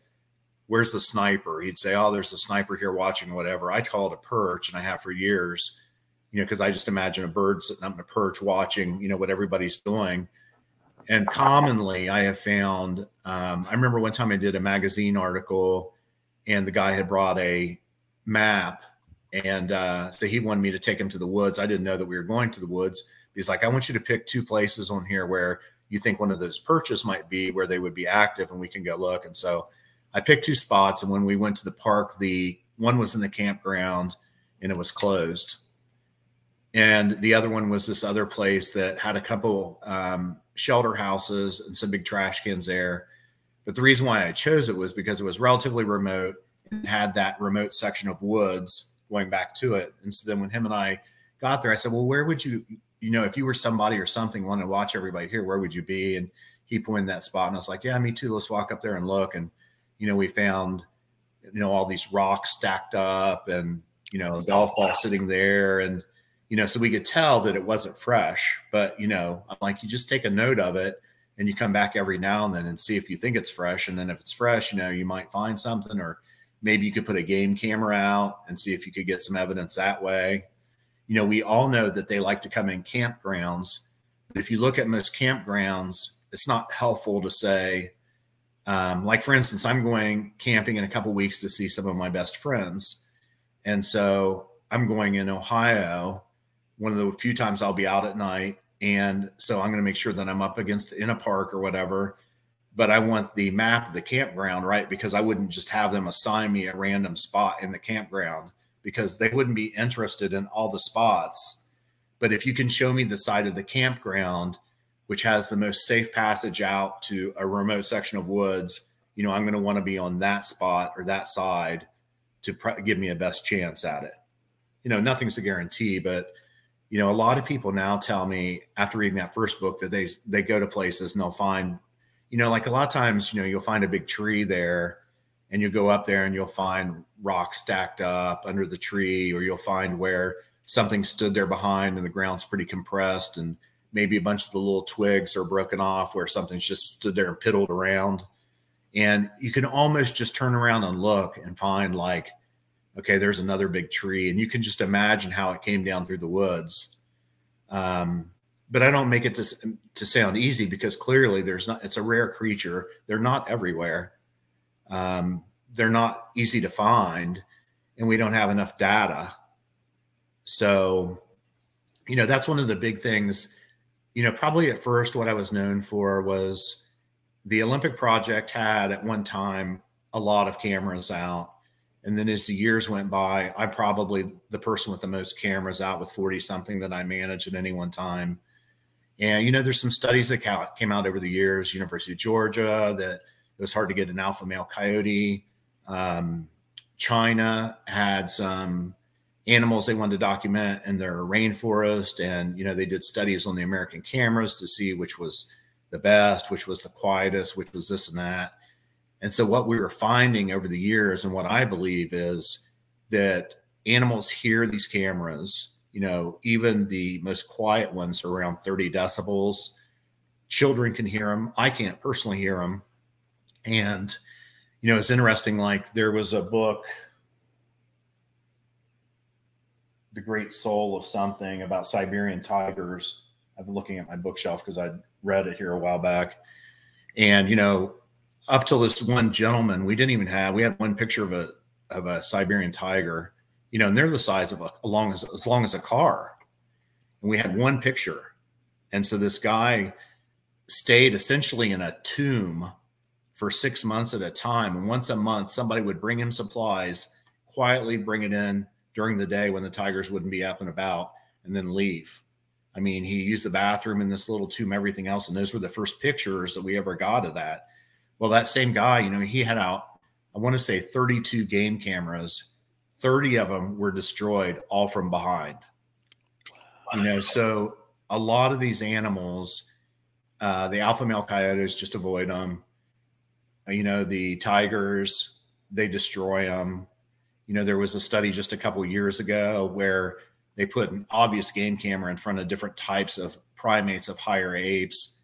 where's the sniper? He'd say, oh, there's a sniper here watching whatever. I call it a perch, and I have for years, because I just imagine a bird sitting up in a perch watching, what everybody's doing. And commonly I have found, I remember one time I did a magazine article and the guy had brought a map, and so he wanted me to take him to the woods. I didn't know that we were going to the woods. He's like, I want you to pick 2 places on here where you think one of those perches might be, where they would be active and we can go look. And so I picked 2 spots. And when we went to the park, the one was in the campground and it was closed. And the other one was this other place that had a couple shelter houses and some big trash cans there. But the reason why I chose it was because it was relatively remote and had that remote section of woods going back to it. And so then when him and I got there, I said, well, where would you you know, if you were somebody or something wanting to watch everybody here, where would you be? And he pointed that spot, and I was like, yeah, me too. Let's walk up there and look. And, you know, we found, you know, all these rocks stacked up and, you know, a golf ball sitting there. And, you know, so we could tell that it wasn't fresh, but, you know, I'm like, you just take a note of it and you come back every now and then and see if you think it's fresh. And then if it's fresh, you know, you might find something, or maybe you could put a game camera out and see if you could get some evidence that way. You know, we all know that they like to come in campgrounds, but if you look at most campgrounds, it's not helpful to say, like, for instance, I'm going camping in a couple of weeks to see some of my best friends. And so I'm going in Ohio, one of the few times I'll be out at night. And so I'm going to make sure that I'm up against in a park or whatever, but I want the map of the campground, right? Because I wouldn't just have them assign me a random spot in the campground, because they wouldn't be interested in all the spots. But if you can show me the side of the campground, which has the most safe passage out to a remote section of woods, you know, I'm going to want to be on that spot or that side to give me a best chance at it. You know, nothing's a guarantee, but, you know, a lot of people now tell me after reading that first book that they go to places and they'll find, you know, like a lot of times, you know, you'll find a big tree there and you'll go up there and you'll find rocks stacked up under the tree, or you'll find where something stood there behind and the ground's pretty compressed, and maybe a bunch of the little twigs are broken off where something's just stood there and piddled around. And you can almost just turn around and look and find, like, okay, there's another big tree. And you can just imagine how it came down through the woods. But I don't make it to sound easy, because clearly it's a rare creature. They're not everywhere. They're not easy to find, and we don't have enough data. So, you know, that's one of the big things. You know, probably at first what I was known for was the Olympic Project had at one time a lot of cameras out. And then as the years went by, I'm probably the person with the most cameras out, with 40 something that I manage at any one time. And, you know, there's some studies that came out over the years, University of Georgia, that it was hard to get an alpha male coyote. China had some animals they wanted to document in their rainforest. And, you know, they did studies on the American cameras to see which was the best, which was the quietest, which was this and that. And so what we were finding over the years, and what I believe, is that animals hear these cameras. You know, even the most quiet ones are around 30 decibels. Children can hear them. I can't personally hear them. And, you know, it's interesting, like there was a book, The Great Soul of something, about Siberian tigers. I've been looking at my bookshelf because I read it here a while back. And, you know, up till this one gentleman, we had one picture of a Siberian tiger, you know, and they're the size of as long as a car. And we had one picture. And so this guy stayed essentially in a tomb for 6 months at a time. And once a month, somebody would bring him supplies, quietly bring it in during the day when the tigers wouldn't be up and about, and then leave. I mean, he used the bathroom in this little tomb, everything else. And those were the first pictures that we ever got of that. Well, that same guy, you know, he had out, I want to say 32 game cameras. 30 of them were destroyed, all from behind. You know, so a lot of these animals, the alpha male coyotes, just avoid them. You know, the tigers, they destroy them. You know, there was a study just a couple of years ago where they put an obvious game camera in front of different types of primates of higher apes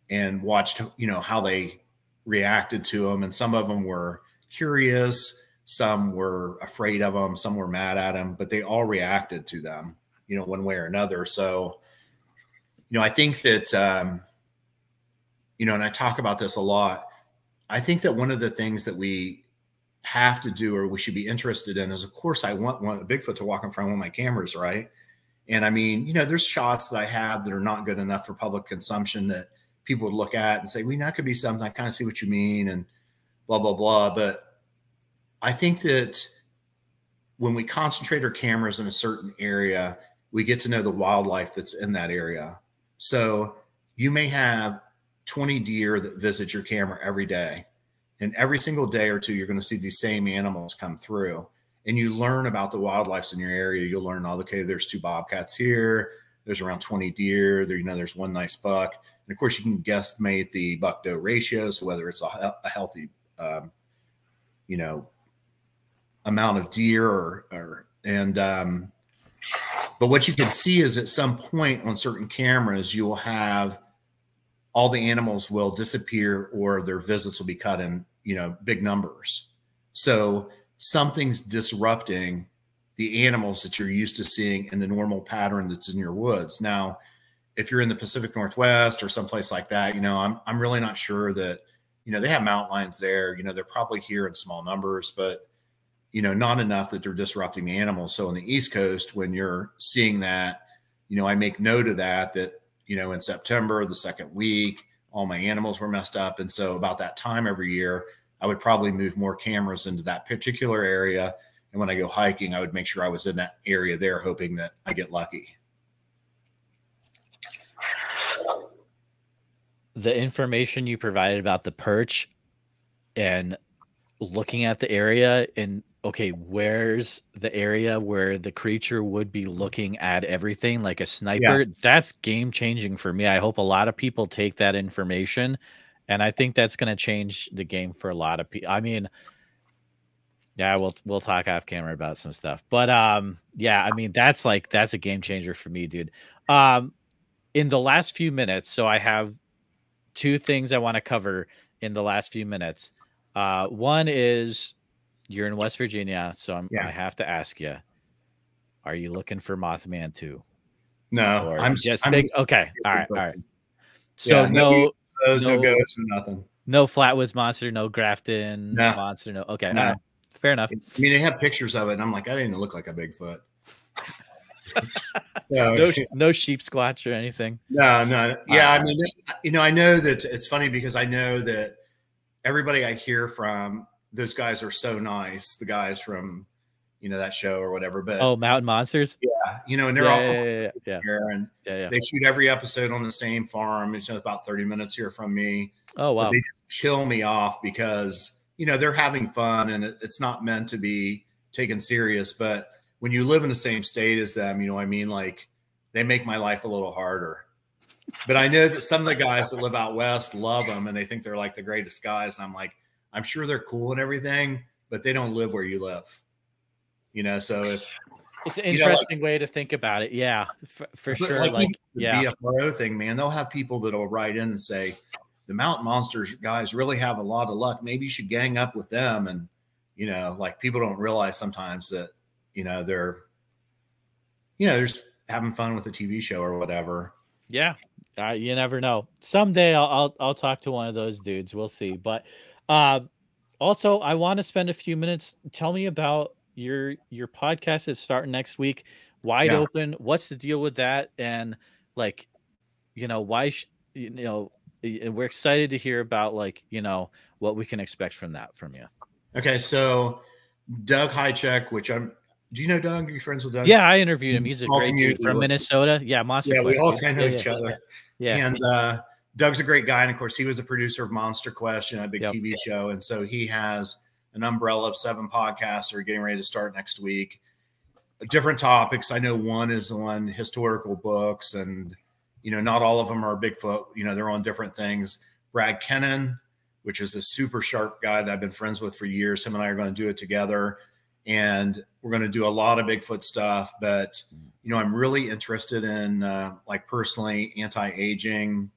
and watched, you know, how they reacted to them. And some of them were curious, some were afraid of them, some were mad at them, but they all reacted to them, you know, one way or another. So, you know, I think that, you know, and I talk about this a lot, I think that one of the things that we have to do, or we should be interested in, is, of course, I want a Bigfoot to walk in front of one of my cameras, right? And I mean, you know, there's shots that I have that are not good enough for public consumption that people would look at and say, well, that could be something. I kind of see what you mean, and blah, blah, blah. But I think that when we concentrate our cameras in a certain area, we get to know the wildlife that's in that area. So you may have 20 deer that visit your camera every day. And every single day or two, you're going to see these same animals come through. And you learn about the wildlife in your area. You'll learn, oh, okay, there's 2 bobcats here. there's around 20 deer. There, there's one nice buck. And of course, you can guesstimate the buck doe ratio. So whether it's a healthy, amount of deer but what you can see is at some point on certain cameras, you will have all the animals will disappear or their visits will be cut in, big numbers. So something's disrupting the animals that you're used to seeing in the normal pattern that's in your woods. Now, if you're in the Pacific Northwest or someplace like that, I'm really not sure that, they have mountain lions there, they're probably here in small numbers, but not enough that they're disrupting the animals. So on the East Coast, when you're seeing that, I make note of that, in September, the second week, all my animals were messed up. And so about that time every year, I would probably move more cameras into that particular area. And when I go hiking, I would make sure I was in that area there, hoping that I get lucky. The information you provided about the perch and looking at the area and, okay, where's the area where the creature would be looking at everything like a sniper? Yeah. That's game changing for me. I hope a lot of people take that information, and I think that's going to change the game for a lot of people. I mean, yeah, we'll talk off camera about some stuff, but yeah, I mean, that's a game changer for me, dude. In the last few minutes, so I have two things I want to cover in the last few minutes. One is, you're in West Virginia, so I have to ask you, are you looking for Mothman 2? No, or I'm big. Okay, all right. So no ghosts, or nothing. No Flatwoods monster, no Grafton monster, no. Okay, no. Fair enough. I mean, they have pictures of it, and I'm like, I didn't even look like a Bigfoot. So, no sheep squatch or anything. No. Yeah, I mean, I know that it's funny because I know that everybody I hear from, those guys are so nice. The guys from, that show or whatever. But Mountain Monsters. Yeah, and they're all here, and they shoot every episode on the same farm. It's about 30 minutes here from me. Oh wow! But they just kill me off because they're having fun, and it's not meant to be taken serious. But when you live in the same state as them, like they make my life a little harder. But I know that some of the guys that live out west love them, and they think they're like the greatest guys. And I'm like, I'm sure they're cool and everything, but they don't live where you live. So it's an interesting way to think about it. Yeah, for sure. The BFRO thing, man, they'll have people that'll write in and say, the Mountain Monsters guys really have a lot of luck. Maybe you should gang up with them. And, people don't realize sometimes that, they're just having fun with a TV show or whatever. Yeah. You never know. Someday I'll talk to one of those dudes. We'll see. But also, I want to spend a few minutes. Tell me about your podcast that's starting next week. Wide Open. What's the deal with that? And why? We're excited to hear about what we can expect from you. Okay, so Doug Hychek, do you know Doug? Are you friends with Doug? Yeah, I interviewed him. He's a great dude from Minnesota. Yeah, Monster. Yeah, Quest. We all kind of know each other. Yeah. And Doug's a great guy. And of course, he was the producer of Monster Quest, a big TV show. And so he has an umbrella of 7 podcasts that are getting ready to start next week. Different topics. I know one is on historical books, and, not all of them are Bigfoot. They're on different things. Brad Kennan, which is a super sharp guy that I've been friends with for years. Him and I are going to do it together. And we're going to do a lot of Bigfoot stuff, but, I'm really interested in, personally, anti-aging.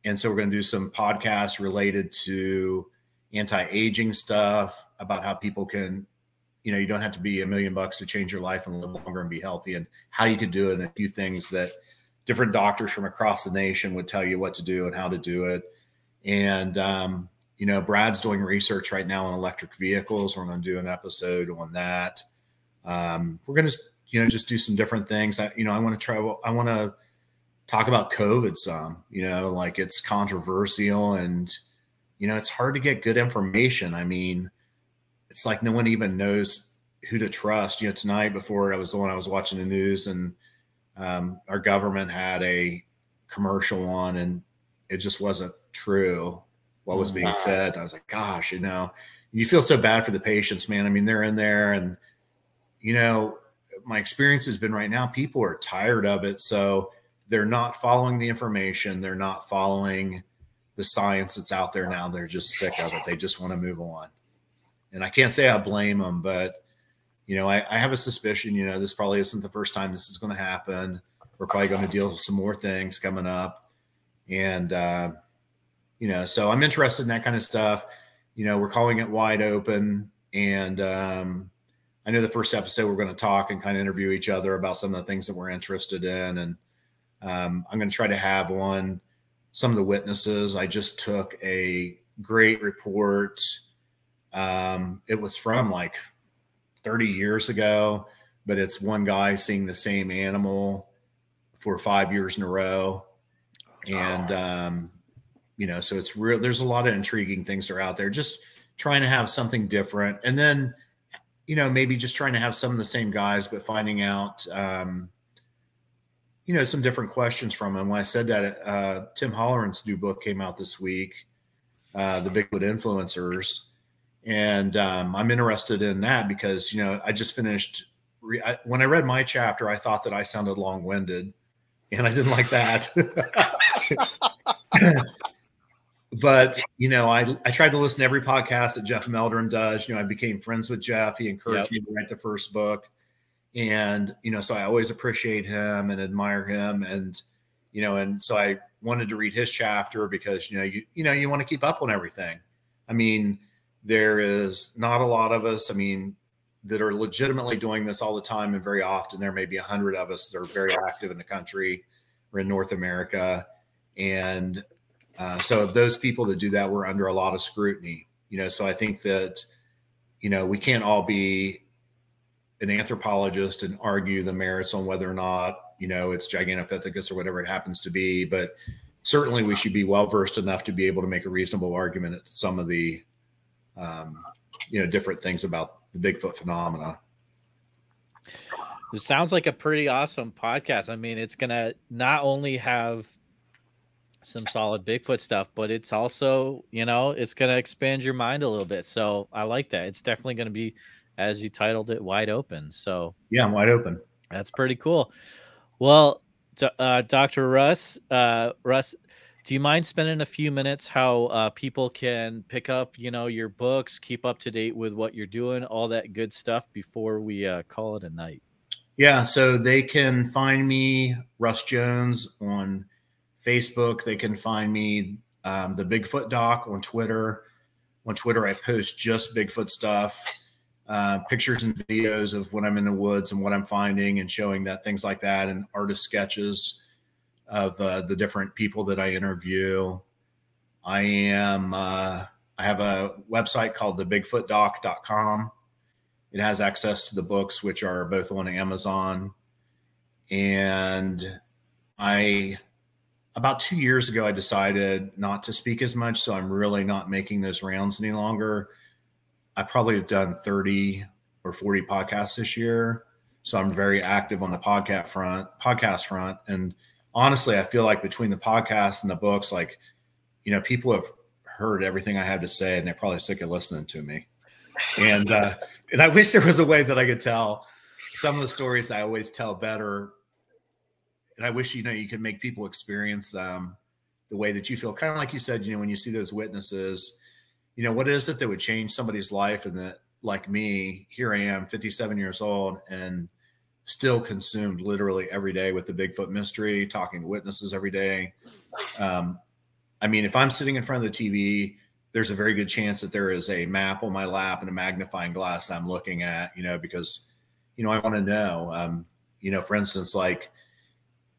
And so we're going to do some podcasts related to anti-aging stuff, about how people can, you don't have to be $1 million to change your life and live longer and be healthy, and how you could do it, and a few things that different doctors from across the nation would tell you what to do and how to do it. And, Brad's doing research right now on electric vehicles. We're going to do an episode on that. We're going to, just do some different things. I want to talk about COVID some, it's controversial, and, it's hard to get good information. I mean, it's like no one even knows who to trust. Tonight before I was watching the news, and our government had a commercial on, and it just wasn't true what was being said. I was like, gosh, you feel so bad for the patients, man. I mean, they're in there, and, my experience has been right now, people are tired of it. So they're not following the information. They're not following the science that's out there now. They're just sick of it. They just want to move on. And I can't say I blame them, but, you know, I have a suspicion, you know, this probably isn't the first time this is going to happen. We're probably going to deal with some more things coming up. And, you know, so I'm interested in that kind of stuff. You know, we're calling it Wide Open. And I know the first episode we're going to talk and kind of interview each other about some of the things that we're interested in. And I'm going to try to have on some of the witnesses. I just took a great report. It was from like 30 years ago, but it's one guy seeing the same animal for 5 years in a row. And, you know, so it's real. There's a lot of intriguing things that are out there, just trying to have something different. And then, you know, maybe just trying to have some of the same guys, but finding out, you know, some different questions from him. When I said that, Tim Holleran's new book came out this week, The Bigfoot Influencers. And I'm interested in that because, you know, I just finished, when I read my chapter, I thought that I sounded long-winded, and I didn't like that. But, you know, I tried to listen to every podcast that Jeff Meldrum does. You know, I became friends with Jeff. He encouraged me to write the first book. And, you know, so I always appreciate him and admire him. And, you know, and so I wanted to read his chapter because, you know, you want to keep up on everything. I mean, there is not a lot of us, I mean, that are legitimately doing this all the time. And very often there may be 100 of us that are very active in the country or in North America. And so those people that do that, we're under a lot of scrutiny, you know. So I think that, you know, we can't all be an anthropologist and argue the merits on whether or not, you know, it's Gigantopithecus or whatever it happens to be. But certainly we should be well-versed enough to be able to make a reasonable argument at some of the, you know, different things about the Bigfoot phenomena. It sounds like a pretty awesome podcast. I mean, it's going to not only have some solid Bigfoot stuff, but it's also, you know, it's going to expand your mind a little bit. So I like that. It's definitely going to be, as you titled it, wide open. So yeah, I'm wide open. That's pretty cool. Well, Dr. Russ, do you mind spending a few minutes how people can pick up, you know, your books, keep up to date with what you're doing, all that good stuff before we call it a night? Yeah, so they can find me, Russ Jones, on Facebook. They can find me, the Bigfoot Doc, on Twitter. On Twitter, I post just Bigfoot stuff, pictures and videos of when I'm in the woods and what I'm finding and showing that, things like that, and artist sketches of the different people that I interview. I have a website called thebigfootdoc.com. It has access to the books, which are both on Amazon. And about 2 years ago, I decided not to speak as much. So I'm really not making those rounds any longer. I probably have done 30 or 40 podcasts this year. So I'm very active on the podcast front. And honestly, I feel like between the podcast and the books, like, you know, people have heard everything I have to say, and they're probably sick of listening to me. And I wish there was a way that I could tell some of the stories I always tell better. And I wish, you know, you could make people experience them the way that you feel. Kind of like you said, you know, when you see those witnesses, you know, what is it that would change somebody's life? And that, like me, here I am, 57 years old, and still consumed literally every day with the Bigfoot mystery, talking to witnesses every day. I mean, if I'm sitting in front of the TV, there's a very good chance that there is a map on my lap and a magnifying glass I'm looking at, you know, because, you know, I want to know, you know, for instance, like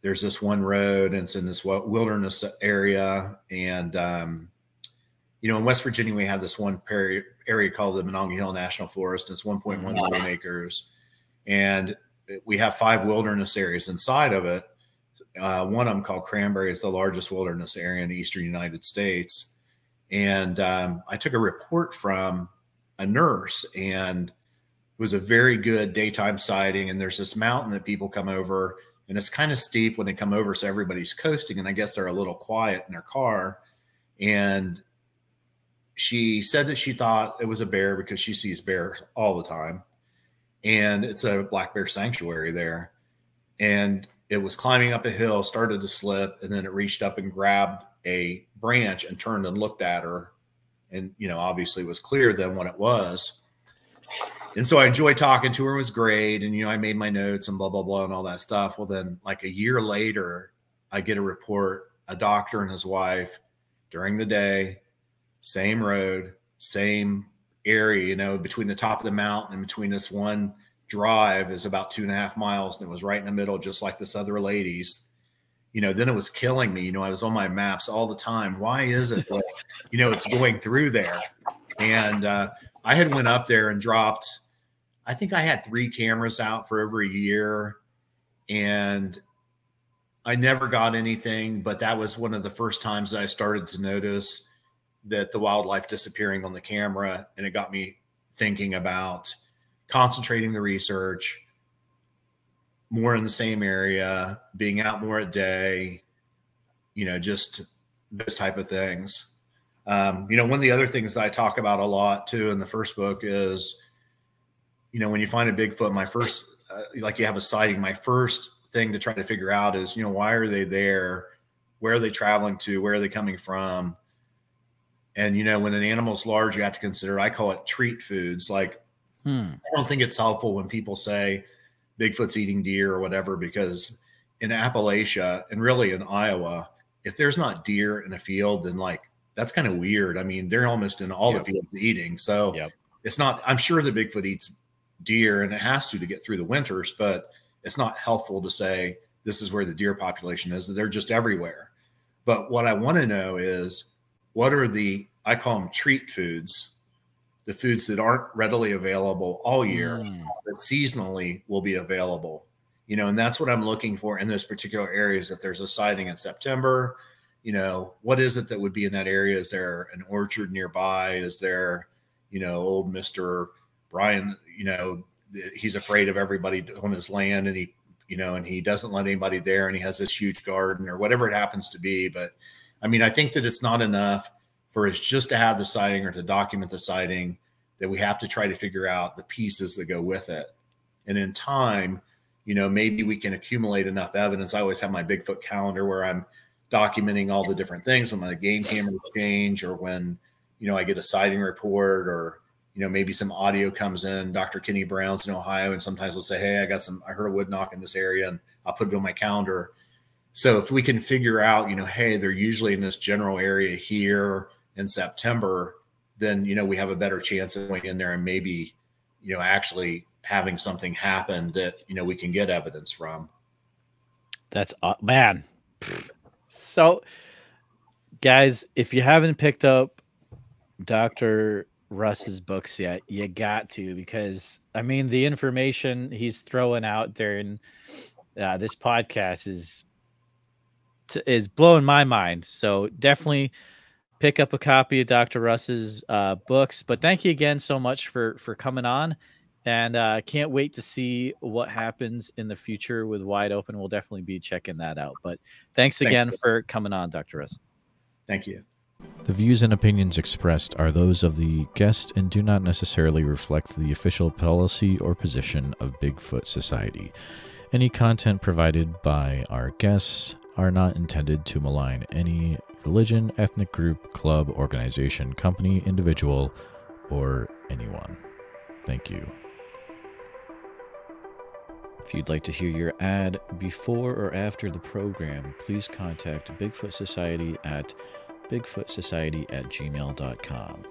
there's this one road and it's in this wilderness area. And, you know, in West Virginia, we have this one area called the Monongahela National Forest. And it's 1.1 million acres. And we have 5 wilderness areas inside of it. One of them, called Cranberry, is the largest wilderness area in the eastern United States. And I took a report from a nurse, and it was a very good daytime sighting. And there's this mountain that people come over, and it's kind of steep when they come over, so everybody's coasting, and I guess they're a little quiet in their car. And she said that she thought it was a bear because she sees bears all the time. and it's a black bear sanctuary there. And it was climbing up a hill, started to slip, and then it reached up and grabbed a branch and turned and looked at her. And, you know, obviously it was clear then what it was. And so I enjoyed talking to her. It was great. And, you know, I made my notes and blah, blah, blah, and all that stuff. Well, then like a year later, I get a report, a doctor and his wife during the day, same road, same area, you know, between the top of the mountain and between this one drive is about 2.5 miles. And it was right in the middle, just like this other lady's. You know, then it was killing me. You know, I was on my maps all the time. Why is it that, you know, it's going through there? And I had went up there and dropped, I think I had 3 cameras out for over a year, and I never got anything. But that was one of the first times that I started to notice that the wildlife disappearing on the camera. And it got me thinking about concentrating the research more in the same area, being out more at day, you know, just those type of things. You know, one of the other things that I talk about a lot too in the first book is, you know, when you find a Bigfoot, my first, like you have a sighting, my first thing to try to figure out is, you know, why are they there? Where are they traveling to? Where are they coming from? And, you know, when an animal's large, you have to consider, I call it treat foods. Like, I don't think it's helpful when people say Bigfoot's eating deer or whatever, because in Appalachia and really in Iowa, if there's not deer in a field, then like, that's kind of weird. I mean, they're almost in all the fields eating. So it's not, I'm sure the Bigfoot eats deer and it has to get through the winters, but it's not helpful to say this is where the deer population is. They're just everywhere. But what I want to know is, what are the, I call them treat foods, the foods that aren't readily available all year, that seasonally will be available, you know, and that's what I'm looking for in those particular areas. If there's a sighting in September, you know, what is it that would be in that area? Is there an orchard nearby? Is there, you know, old Mr. Brian, you know, he's afraid of everybody on his land, and he, you know, and he doesn't let anybody there, and he has this huge garden or whatever it happens to be. But I mean, I think that it's not enough for us just to have the sighting or to document the sighting, that we have to try to figure out the pieces that go with it. And in time, you know, maybe we can accumulate enough evidence. I always have my Bigfoot calendar where I'm documenting all the different things when my game cameras change, or when, you know, I get a sighting report, or, you know, maybe some audio comes in. Dr. Kenny Brown's in Ohio, and sometimes we'll say, hey, I heard a wood knock in this area, and I'll put it on my calendar. So if we can figure out, you know, hey, they're usually in this general area here in September, then, you know, we have a better chance of going in there and maybe, you know, actually having something happen that, you know, we can get evidence from. That's man. So guys, if you haven't picked up Dr. Russ's books yet, you got to, because I mean, the information he's throwing out there in this podcast is blowing my mind. So definitely pick up a copy of Dr. Russ's books. But thank you again so much for coming on, and can't wait to see what happens in the future with Wide Open. We'll definitely be checking that out. But thanks again for coming on, Dr. Russ. Thank you. The views and opinions expressed are those of the guest and do not necessarily reflect the official policy or position of Bigfoot Society. Any content provided by our guests are not intended to malign any religion, ethnic group, club, organization, company, individual, or anyone. Thank you. If you'd like to hear your ad before or after the program, please contact Bigfoot Society at bigfootsociety@gmail.com.